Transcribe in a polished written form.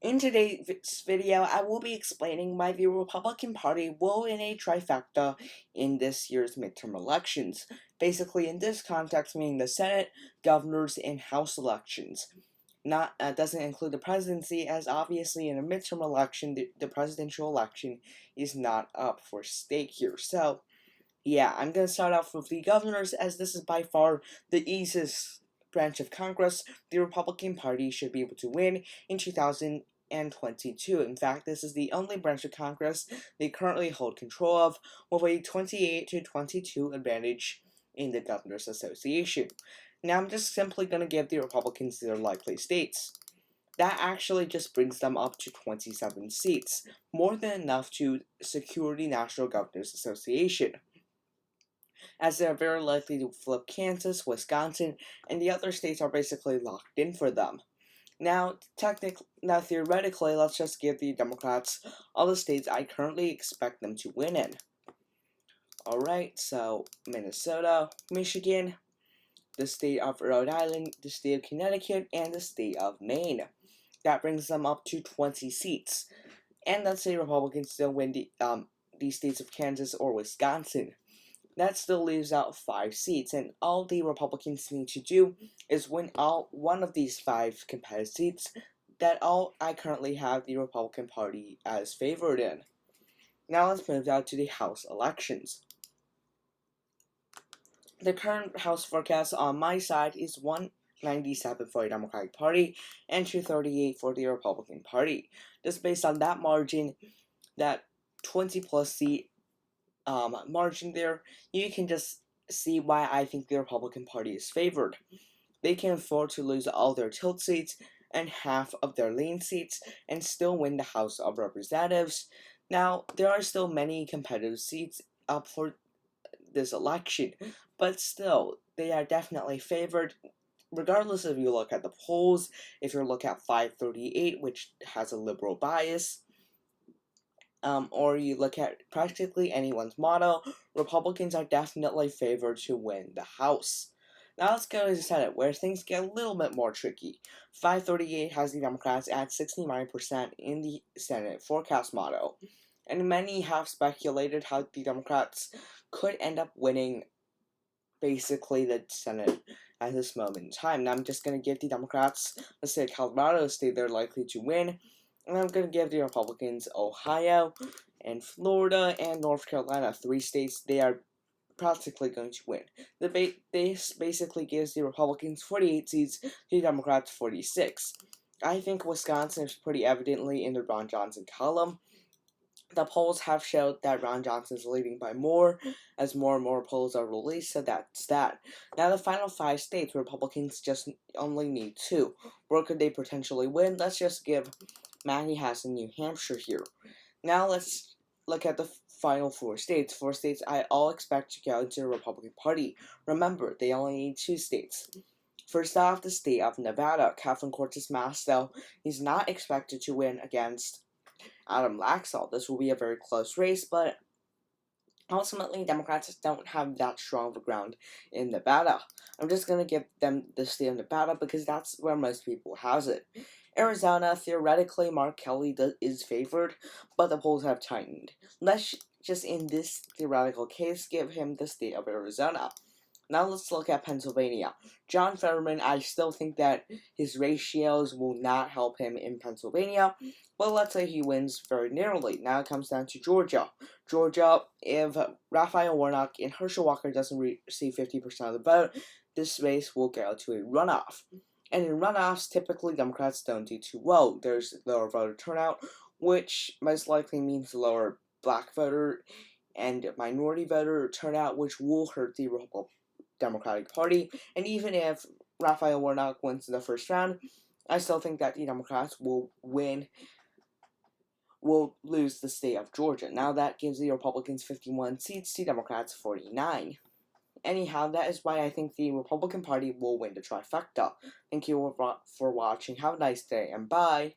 In today's video, I will be explaining why the Republican Party will win a trifecta in this year's midterm elections. Basically, in this context, meaning the Senate, governors, and House elections. Doesn't include the presidency, as obviously in a midterm election, the presidential election is not up for stake here. So, yeah, I'm going to start off with the governors, as this is by far the easiest branch of Congress the Republican Party should be able to win in 2022. In fact, this is the only branch of Congress they currently hold control of, with a 28-22 advantage in the Governors Association. Now, I'm just simply going to give the Republicans their likely states. That actually just brings them up to 27 seats, more than enough to secure the National Governors Association, as they are very likely to flip Kansas, Wisconsin, and the other states are basically locked in for them. Now, theoretically, let's just give the Democrats all the states I currently expect them to win in. Alright, so Minnesota, Michigan, the state of Rhode Island, the state of Connecticut, and the state of Maine. That brings them up to 20 seats. And let's say Republicans still win the states of Kansas or Wisconsin. That still leaves out 5 seats, and all the Republicans need to do is win one of these 5 competitive seats that I currently have the Republican Party as favored in. Now let's move down to the House elections. The current House forecast on my side is 197 for the Democratic Party and 238 for the Republican Party. Just based on that margin, that 20 plus seat margin there, you can just see why I think the Republican Party is favored. They can afford to lose all their tilt seats and half of their lean seats and still win the House of Representatives. Now, there are still many competitive seats up for this election, but still, they are definitely favored. Regardless if you look at the polls, if you look at FiveThirtyEight, which has a liberal bias, or you look at practically anyone's model, Republicans are definitely favored to win the House. Now let's go to the Senate, where things get a little bit more tricky. FiveThirtyEight has the Democrats at 69% in the Senate forecast model, and many have speculated how the Democrats could end up winning basically the Senate at this moment in time. Now I'm just going to give the Democrats, let's say Colorado state they're likely to win, and I'm going to give the Republicans Ohio and Florida and North Carolina, 3 states they are practically going to win. This basically gives the Republicans 48 seats, the Democrats 46. I think Wisconsin is pretty evidently in the Ron Johnson column. The polls have showed that Ron Johnson is leading by more, as more and more polls are released, so that's that. Now the final 5 states, Republicans just only need 2. Where could they potentially win? Let's just give Maggie Hassan New Hampshire here. Now let's look at the final 4 states. 4 states I all expect to go into the Republican Party. Remember, they only need 2 states. First off, the state of Nevada. Catherine Cortez Masto is not expected to win against Adam Laxalt. This will be a very close race, but ultimately, Democrats don't have that strong of a ground in Nevada. I'm just going to give them the state of Nevada because that's where most people has it. Arizona, theoretically, Mark Kelly is favored, but the polls have tightened. Let's just, in this theoretical case, give him the state of Arizona. Now let's look at Pennsylvania. John Fetterman, I still think that his ratios will not help him in Pennsylvania, but let's say he wins very narrowly. Now it comes down to Georgia. Georgia, if Raphael Warnock and Herschel Walker doesn't receive 50% of the vote, this race will go to a runoff. And in runoffs, typically Democrats don't do too well. There's lower voter turnout, which most likely means lower black voter and minority voter turnout, which will hurt the Democratic Party. And even if Raphael Warnock wins in the first round, I still think that the Democrats will lose the state of Georgia. Now that gives the Republicans 51 seats, the Democrats 49. Anyhow, that is why I think the Republican Party will win the trifecta. Thank you for watching. Have a nice day, and bye!